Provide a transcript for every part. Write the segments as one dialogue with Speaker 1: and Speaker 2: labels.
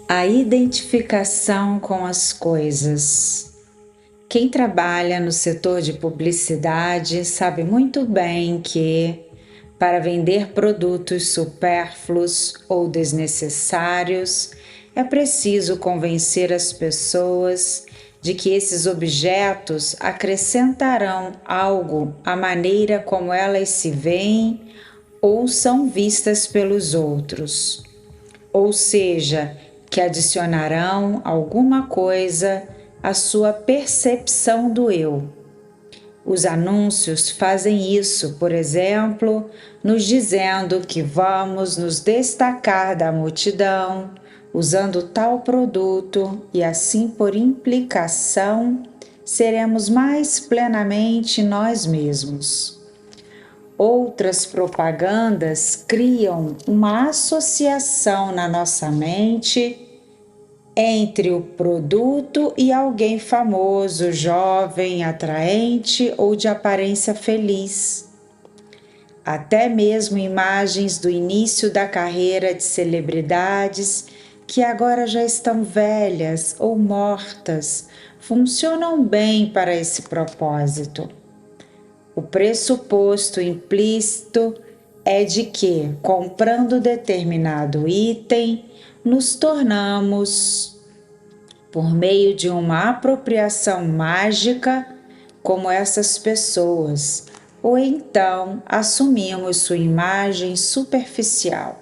Speaker 1: A identificação com as coisas. Quem trabalha no setor de publicidade sabe muito bem que, para vender produtos supérfluos ou desnecessários, é preciso convencer as pessoas de que esses objetos acrescentarão algo à maneira como elas se veem ou são vistas pelos outros. Ou seja, que adicionarão alguma coisa à sua percepção do eu. Os anúncios fazem isso, por exemplo, nos dizendo que vamos nos destacar da multidão usando tal produto e assim, por implicação, seremos mais plenamente nós mesmos. Outras propagandas criam uma associação na nossa mente entre o produto e alguém famoso, jovem, atraente ou de aparência feliz. Até mesmo imagens do início da carreira de celebridades que agora já estão velhas ou mortas funcionam bem para esse propósito. O pressuposto implícito é de que, comprando determinado item, nos tornamos, por meio de uma apropriação mágica, como essas pessoas, ou então assumimos sua imagem superficial.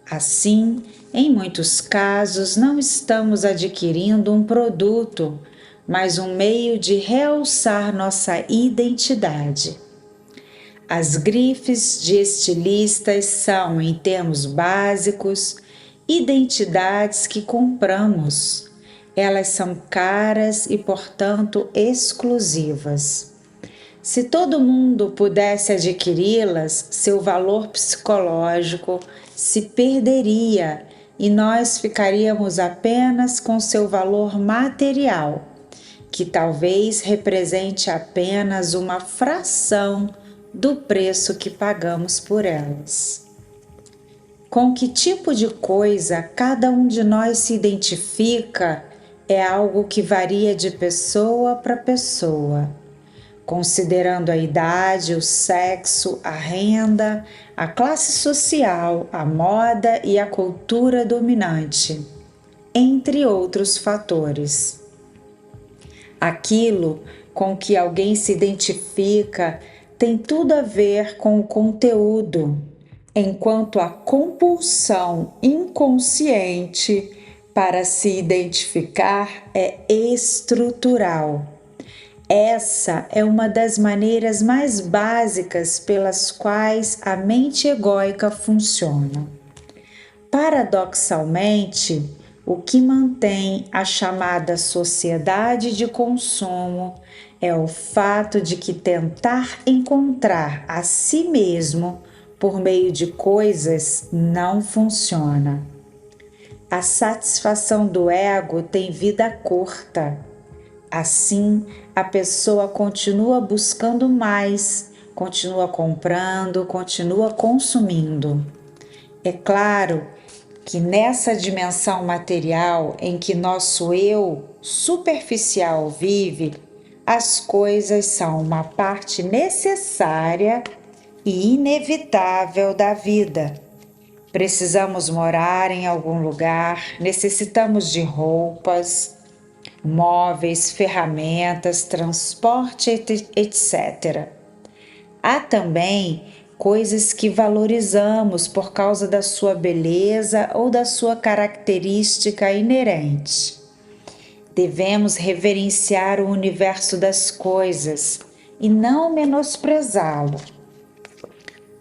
Speaker 1: Assim, em muitos casos, não estamos adquirindo um produto, mas um meio de realçar nossa identidade. As grifes de estilistas são, em termos básicos, identidades que compramos. Elas são caras e, portanto, exclusivas. Se todo mundo pudesse adquiri-las, seu valor psicológico se perderia e nós ficaríamos apenas com seu valor material, que talvez represente apenas uma fração do preço que pagamos por elas. Com que tipo de coisa cada um de nós se identifica é algo que varia de pessoa para pessoa, considerando a idade, o sexo, a renda, a classe social, a moda e a cultura dominante, entre outros fatores. Aquilo com que alguém se identifica tem tudo a ver com o conteúdo, enquanto a compulsão inconsciente para se identificar é estrutural. Essa é uma das maneiras mais básicas pelas quais a mente egóica funciona. Paradoxalmente, o que mantém a chamada sociedade de consumo é o fato de que tentar encontrar a si mesmo por meio de coisas não funciona. A satisfação do ego tem vida curta. Assim, a pessoa continua buscando mais, continua comprando, continua consumindo. É claro que nessa dimensão material em que nosso eu superficial vive, as coisas são uma parte necessária e inevitável da vida. Precisamos morar em algum lugar, necessitamos de roupas, móveis, ferramentas, transporte, etc. Há também coisas que valorizamos por causa da sua beleza ou da sua característica inerente. Devemos reverenciar o universo das coisas e não menosprezá-lo.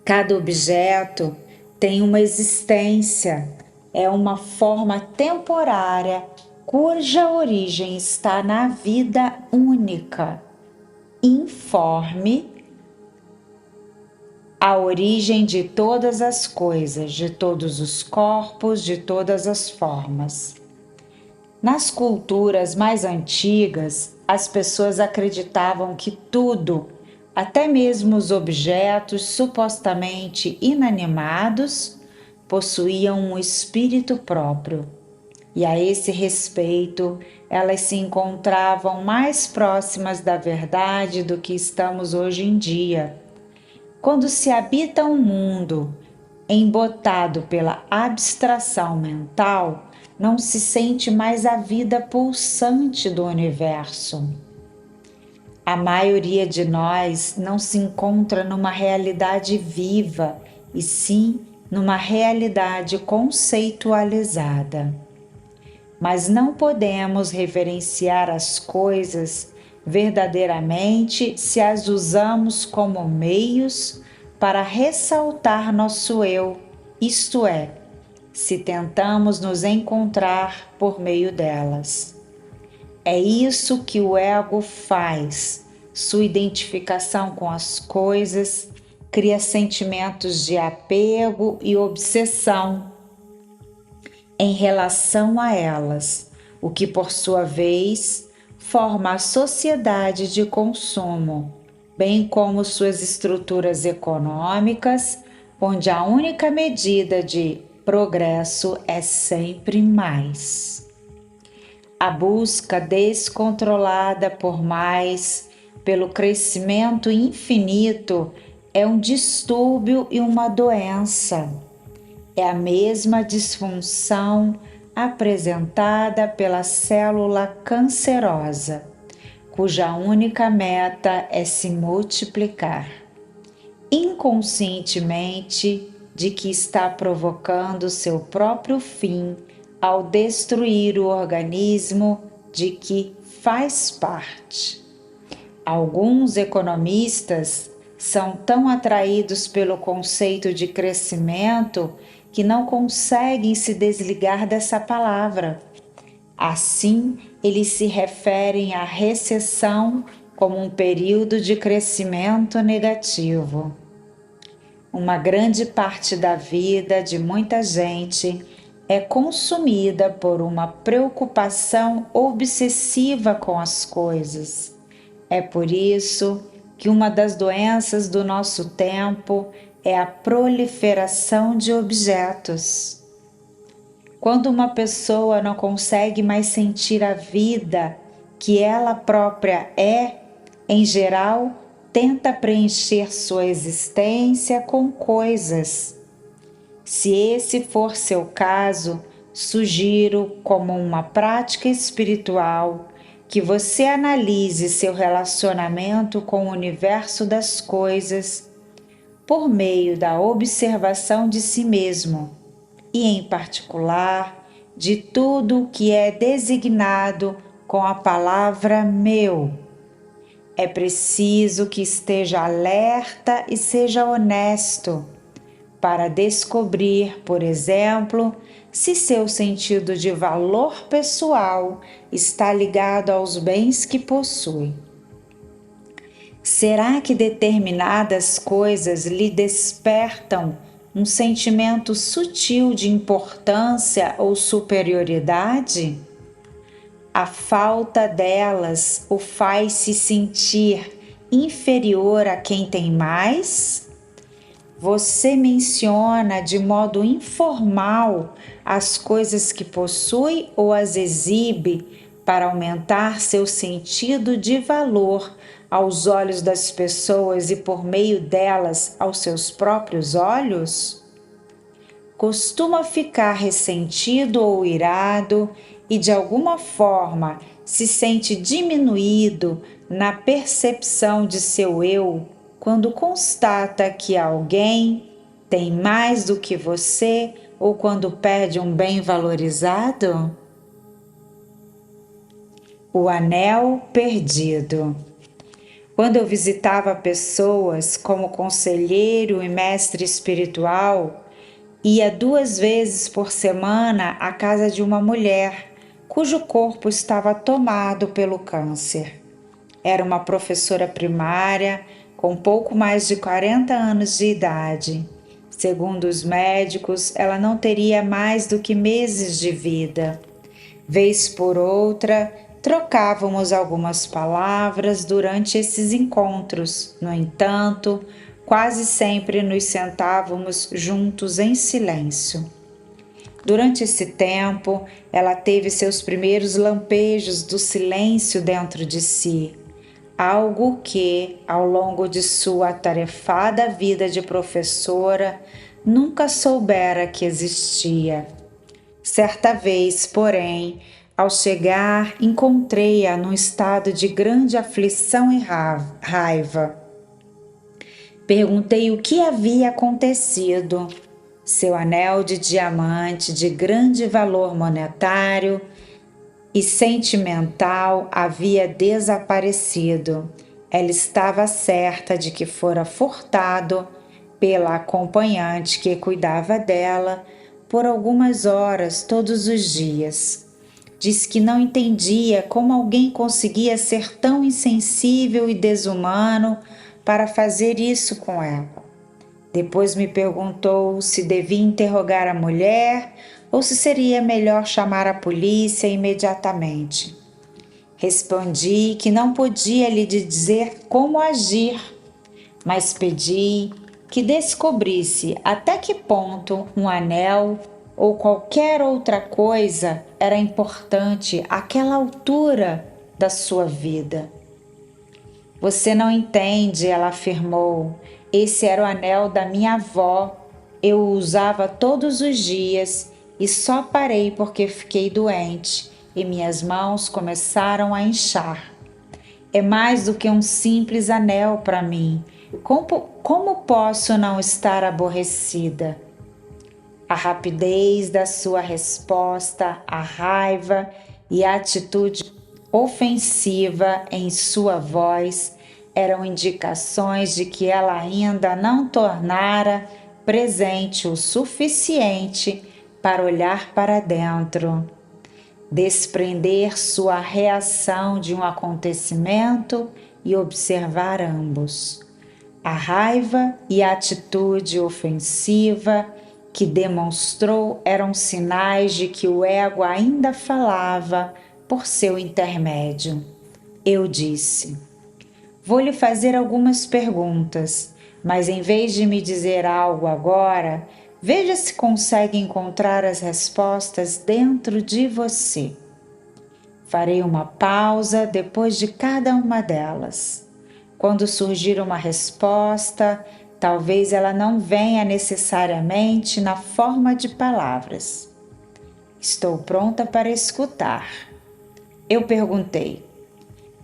Speaker 1: Cada objeto tem uma existência, é uma forma temporária cuja origem está na vida única, informe a origem de todas as coisas, de todos os corpos, de todas as formas. Nas culturas mais antigas, as pessoas acreditavam que tudo, até mesmo os objetos supostamente inanimados, possuíam um espírito próprio. e a esse respeito, elas se encontravam mais próximas da verdade do que estamos hoje em dia. Quando se habita um mundo embotado pela abstração mental, não se sente mais a vida pulsante do universo. A maioria de nós não se encontra numa realidade viva, e sim numa realidade conceitualizada. Mas não podemos reverenciar as coisas verdadeiramente se as usamos como meios para ressaltar nosso eu, isto é, se tentamos nos encontrar por meio delas. É isso que o ego faz. Sua identificação com as coisas cria sentimentos de apego e obsessão em relação a elas, o que, por sua vez, forma a sociedade de consumo, bem como suas estruturas econômicas, onde a única medida de progresso é sempre mais. A busca descontrolada por mais, pelo crescimento infinito, é um distúrbio e uma doença. É a mesma disfunção apresentada pela célula cancerosa, cuja única meta é se multiplicar, inconscientemente de que está provocando seu próprio fim ao destruir o organismo de que faz parte. Alguns economistas são tão atraídos pelo conceito de crescimento que não conseguem se desligar dessa palavra. Assim, eles se referem à recessão como um período de crescimento negativo. Uma grande parte da vida de muita gente é consumida por uma preocupação obsessiva com as coisas. É por isso que uma das doenças do nosso tempo é a proliferação de objetos. Quando uma pessoa não consegue mais sentir a vida que ela própria é, em geral, tenta preencher sua existência com coisas. Se esse for seu caso, sugiro, como uma prática espiritual, que você analise seu relacionamento com o universo das coisas por meio da observação de si mesmo e, em particular, de tudo o que é designado com a palavra meu. É preciso que esteja alerta e seja honesto para descobrir, por exemplo, se seu sentido de valor pessoal está ligado aos bens que possui. Será que determinadas coisas lhe despertam um sentimento sutil de importância ou superioridade? A falta delas o faz se sentir inferior a quem tem mais? Você menciona de modo informal as coisas que possui ou as exibe para aumentar seu sentido de valor aos olhos das pessoas e, por meio delas, aos seus próprios olhos? Costuma ficar ressentido ou irado e, de alguma forma, se sente diminuído na percepção de seu eu quando constata que alguém tem mais do que você ou quando perde um bem valorizado? O anel perdido. Quando eu visitava pessoas como conselheiro e mestre espiritual, ia 2 vezes por semana à casa de uma mulher cujo corpo estava tomado pelo câncer. Era uma professora primária com pouco mais de 40 anos de idade. Segundo os médicos, ela não teria mais do que meses de vida. Vez por outra, trocávamos algumas palavras durante esses encontros. No entanto, quase sempre nos sentávamos juntos em silêncio. Durante esse tempo, ela teve seus primeiros lampejos do silêncio dentro de si, algo que, ao longo de sua atarefada vida de professora, nunca soubera que existia. Certa vez, porém, ao chegar, encontrei-a num estado de grande aflição e raiva. Perguntei o que havia acontecido. Seu anel de diamante de grande valor monetário e sentimental havia desaparecido. Ela estava certa de que fora furtado pela acompanhante que cuidava dela por algumas horas todos os dias. Disse que não entendia como alguém conseguia ser tão insensível e desumano para fazer isso com ela. Depois me perguntou se devia interrogar a mulher ou se seria melhor chamar a polícia imediatamente. Respondi que não podia lhe dizer como agir, mas pedi que descobrisse até que ponto um anel ou qualquer outra coisa era importante àquela altura da sua vida. Você não entende, ela afirmou. Esse era o anel da minha avó. Eu o usava todos os dias e só parei porque fiquei doente e minhas mãos começaram a inchar. É mais do que um simples anel para mim. Como posso não estar aborrecida? A rapidez da sua resposta, a raiva e a atitude ofensiva em sua voz eram indicações de que ela ainda não tornara presente o suficiente para olhar para dentro, desprender sua reação de um acontecimento e observar ambos. A raiva e a atitude ofensiva que demonstrou eram sinais de que o ego ainda falava por seu intermédio. Eu disse: vou lhe fazer algumas perguntas, mas em vez de me dizer algo agora, veja se consegue encontrar as respostas dentro de você. Farei uma pausa depois de cada uma delas. Quando surgir uma resposta, talvez ela não venha necessariamente na forma de palavras. Estou pronta para escutar. Eu perguntei: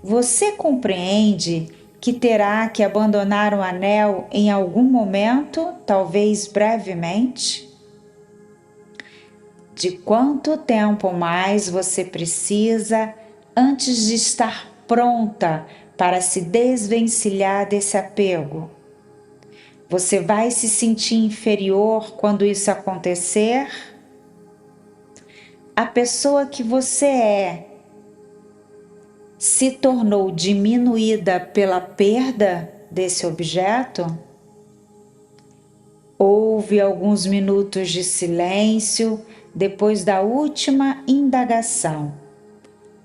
Speaker 1: você compreende que terá que abandonar o anel em algum momento, talvez brevemente? De quanto tempo mais você precisa antes de estar pronta para se desvencilhar desse apego? Você vai se sentir inferior quando isso acontecer? A pessoa que você é se tornou diminuída pela perda desse objeto? Houve alguns minutos de silêncio depois da última indagação.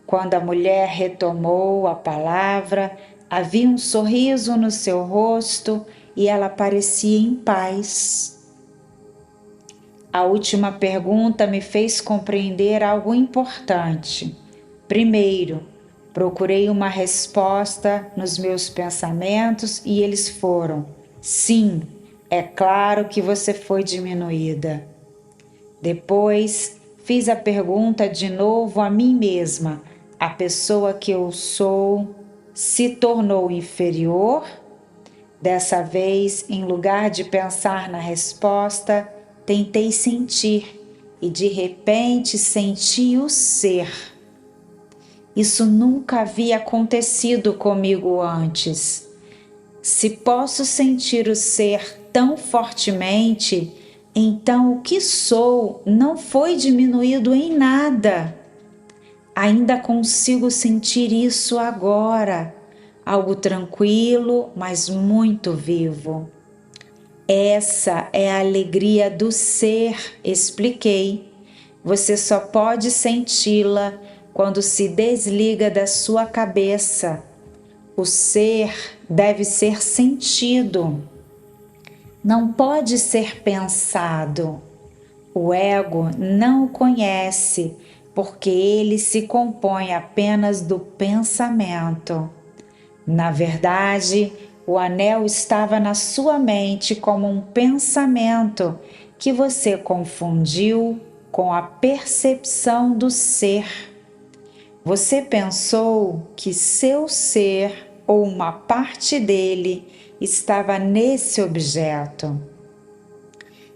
Speaker 1: Quando a mulher retomou a palavra, havia um sorriso no seu rosto e ela parecia em paz. A última pergunta me fez compreender algo importante. Primeiro, procurei uma resposta nos meus pensamentos e eles foram: sim, é claro que você foi diminuída. Depois, fiz a pergunta de novo a mim mesma: a pessoa que eu sou se tornou inferior? Dessa vez, em lugar de pensar na resposta, tentei sentir e de repente senti o ser. Isso nunca havia acontecido comigo antes. Se posso sentir o ser tão fortemente, então o que sou não foi diminuído em nada. Ainda consigo sentir isso agora, algo tranquilo, mas muito vivo. Essa é a alegria do ser, expliquei. Você só pode senti-la quando se desliga da sua cabeça. O ser deve ser sentido. Não pode ser pensado. O ego não o conhece, porque ele se compõe apenas do pensamento. Na verdade, o anel estava na sua mente como um pensamento que você confundiu com a percepção do ser. Você pensou que seu ser ou uma parte dele estava nesse objeto.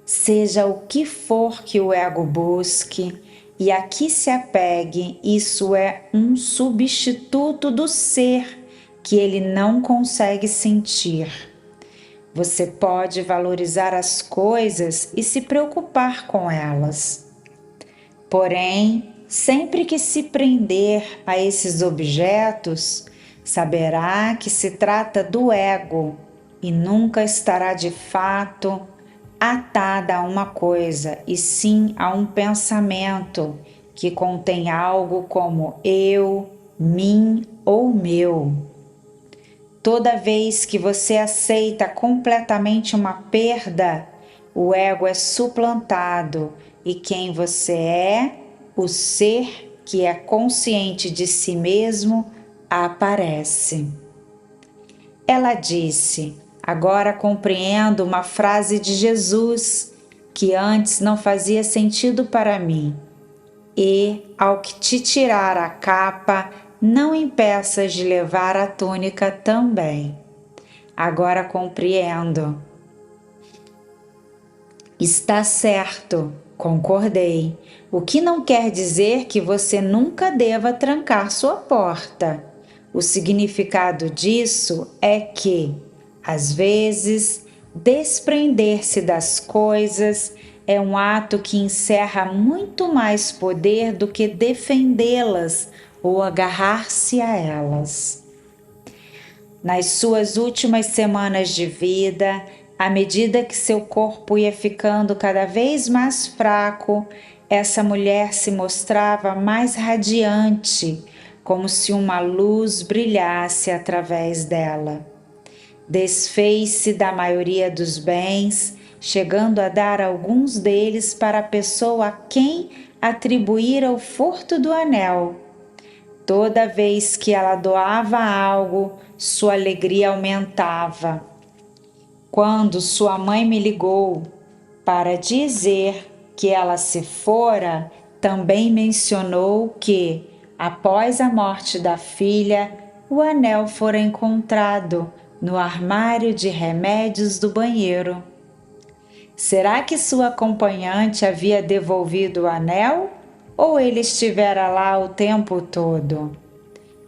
Speaker 1: Seja o que for que o ego busque e a que se apegue, isso é um substituto do ser que ele não consegue sentir. Você pode valorizar as coisas e se preocupar com elas. Porém, sempre que se prender a esses objetos, saberá que se trata do ego e nunca estará de fato atada a uma coisa, e sim a um pensamento que contém algo como eu, mim ou meu. Toda vez que você aceita completamente uma perda, o ego é suplantado e quem você é, o ser que é consciente de si mesmo, aparece. Ela disse: agora compreendo uma frase de Jesus que antes não fazia sentido para mim. E, ao que te tirar a capa, não impeças de levar a túnica também. Agora compreendo. Está certo, concordei. O que não quer dizer que você nunca deva trancar sua porta. O significado disso é que, às vezes, desprender-se das coisas é um ato que encerra muito mais poder do que defendê-las ou agarrar-se a elas. Nas suas últimas semanas de vida, à medida que seu corpo ia ficando cada vez mais fraco, essa mulher se mostrava mais radiante, como se uma luz brilhasse através dela. Desfez-se da maioria dos bens, chegando a dar alguns deles para a pessoa a quem atribuíra o furto do anel. Toda vez que ela doava algo, sua alegria aumentava. Quando sua mãe me ligou para dizer que ela se fora, também mencionou que, após a morte da filha, o anel fora encontrado no armário de remédios do banheiro. Será que sua acompanhante havia devolvido o anel ou ele estivera lá o tempo todo?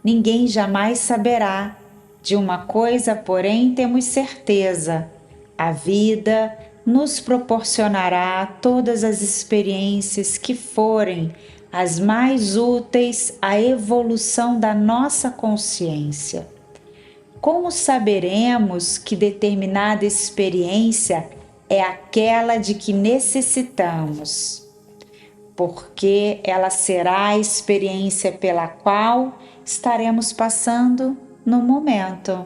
Speaker 1: Ninguém jamais saberá. De uma coisa, porém, temos certeza: a vida nos proporcionará todas as experiências que forem as mais úteis à evolução da nossa consciência. Como saberemos que determinada experiência é aquela de que necessitamos? Porque ela será a experiência pela qual estaremos passando no momento.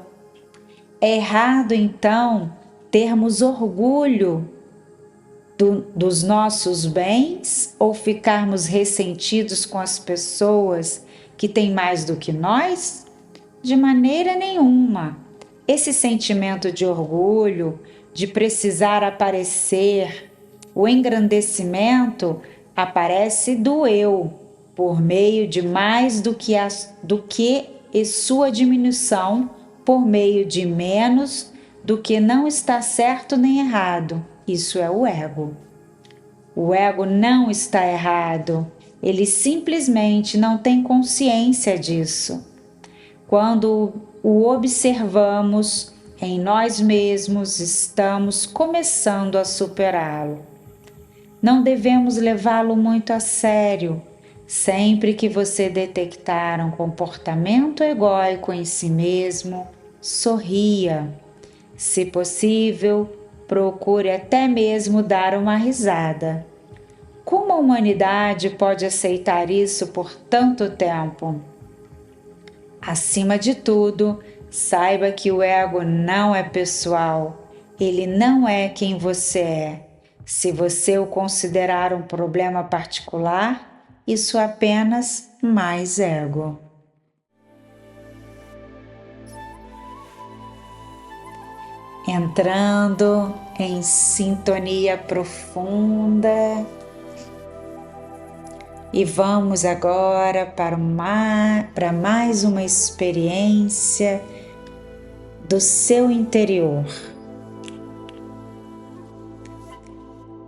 Speaker 1: É errado, então, termos orgulho dos nossos bens ou ficarmos ressentidos com as pessoas que têm mais do que nós? De maneira nenhuma. Esse sentimento de orgulho, de precisar aparecer, o engrandecimento aparece do eu, por meio de mais do que e sua diminuição, por meio de menos do que não está certo nem errado. Isso é o ego. O ego não está errado, ele simplesmente não tem consciência disso. Quando o observamos em nós mesmos, estamos começando a superá-lo. Não devemos levá-lo muito a sério. Sempre que você detectar um comportamento egóico em si mesmo, sorria. Se possível, procure até mesmo dar uma risada. Como a humanidade pode aceitar isso por tanto tempo? Acima de tudo, saiba que o ego não é pessoal. Ele não é quem você é. Se você o considerar um problema particular, isso é apenas mais ego. Entrando em sintonia profunda. E vamos agora para mais uma experiência do seu interior.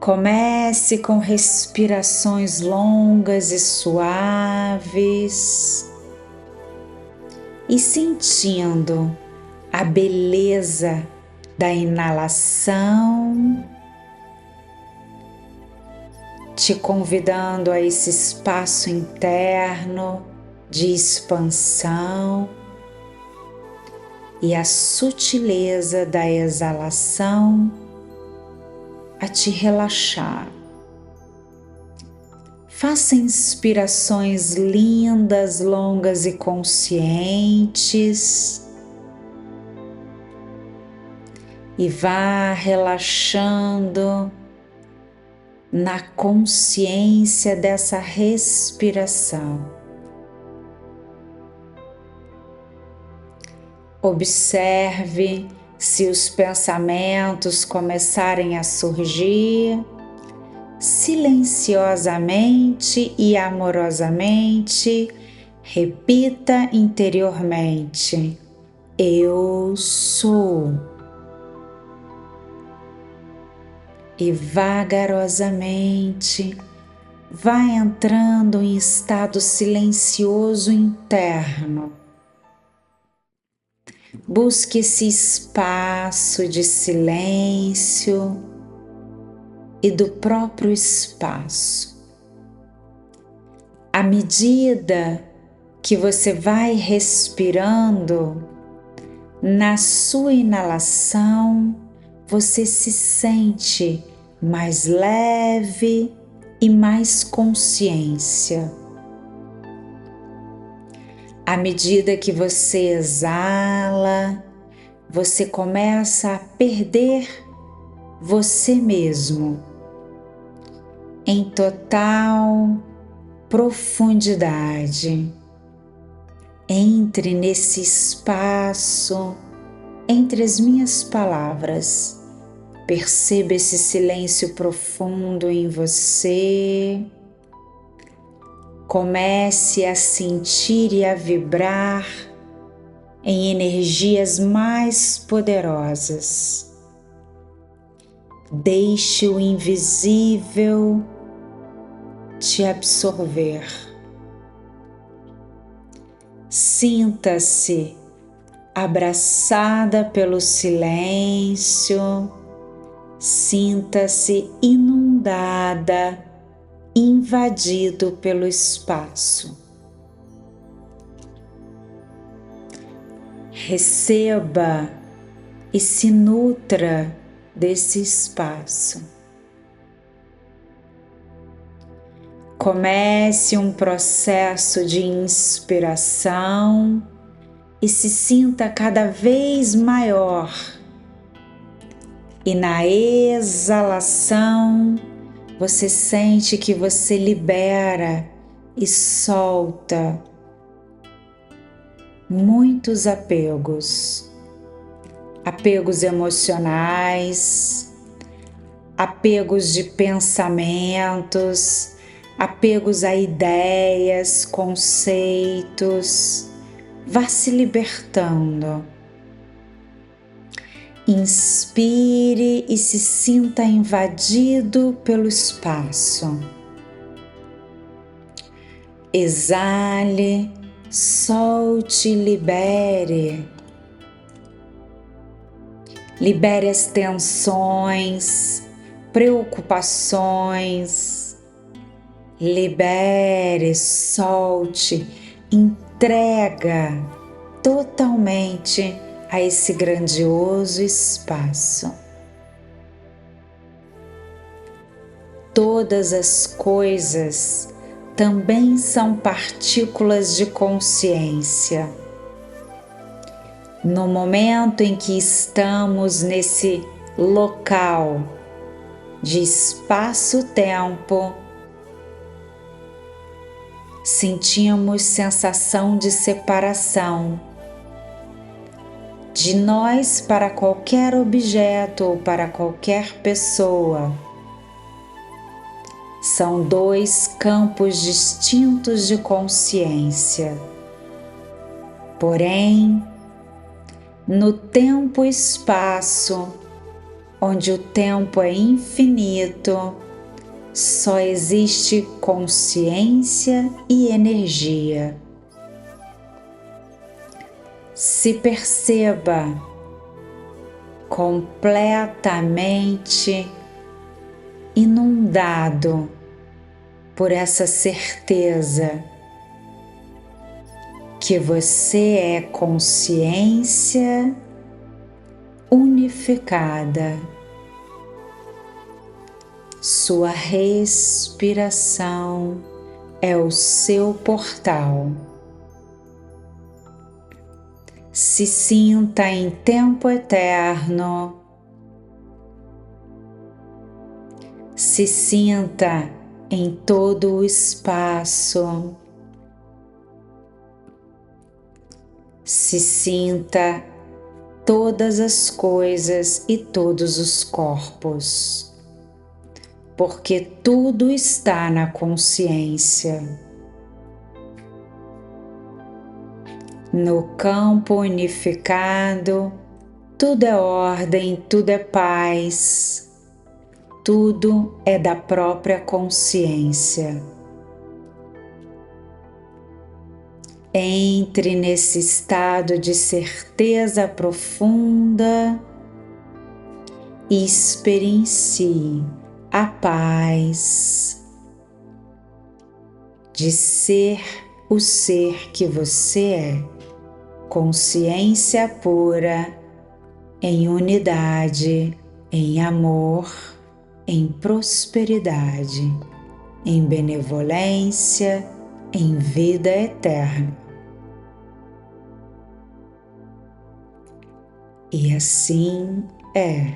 Speaker 1: Comece com respirações longas e suaves e sentindo a beleza da inalação, te convidando a esse espaço interno de expansão, e a sutileza da exalação a te relaxar. Faça inspirações lindas, longas e conscientes e vá relaxando na consciência dessa respiração. Observe se os pensamentos começarem a surgir. Silenciosamente e amorosamente, repita interiormente: eu sou. E vagarosamente, vai entrando em estado silencioso interno. Busque esse espaço de silêncio e do próprio espaço. À medida que você vai respirando, na sua inalação, você se sente mais leve e mais consciência. À medida que você exala, você começa a perder você mesmo em total profundidade. Entre nesse espaço, entre as minhas palavras. Perceba esse silêncio profundo em você. Comece a sentir e a vibrar em energias mais poderosas. Deixe o invisível te absorver. Sinta-se abraçada pelo silêncio, sinta-se inundada, invadido pelo espaço. Receba e se nutra desse espaço. Comece um processo de inspiração e se sinta cada vez maior. E na exalação, você sente que você libera e solta muitos apegos. Apegos emocionais, apegos de pensamentos, apegos a ideias, conceitos. Vá se libertando. Inspire e se sinta invadido pelo espaço. Exale, solte e libere. Libere as tensões, preocupações. Libere, solte, entrega totalmente a esse grandioso espaço. Todas as coisas também são partículas de consciência. No momento em que estamos nesse local de espaço-tempo, sentimos sensação de separação de nós para qualquer objeto ou para qualquer pessoa. São dois campos distintos de consciência. Porém, no tempo e espaço, onde o tempo é infinito, só existe consciência e energia. Se perceba completamente inundado por essa certeza que você é consciência unificada. Sua respiração é o seu portal. Se sinta em tempo eterno. Se sinta em todo o espaço. Se sinta todas as coisas e todos os corpos, porque tudo está na consciência. No campo unificado, tudo é ordem, tudo é paz, tudo é da própria consciência. Entre nesse estado de certeza profunda e experiencie a paz de ser o ser que você é, consciência pura, em unidade, em amor, em prosperidade, em benevolência, em vida eterna. E assim é.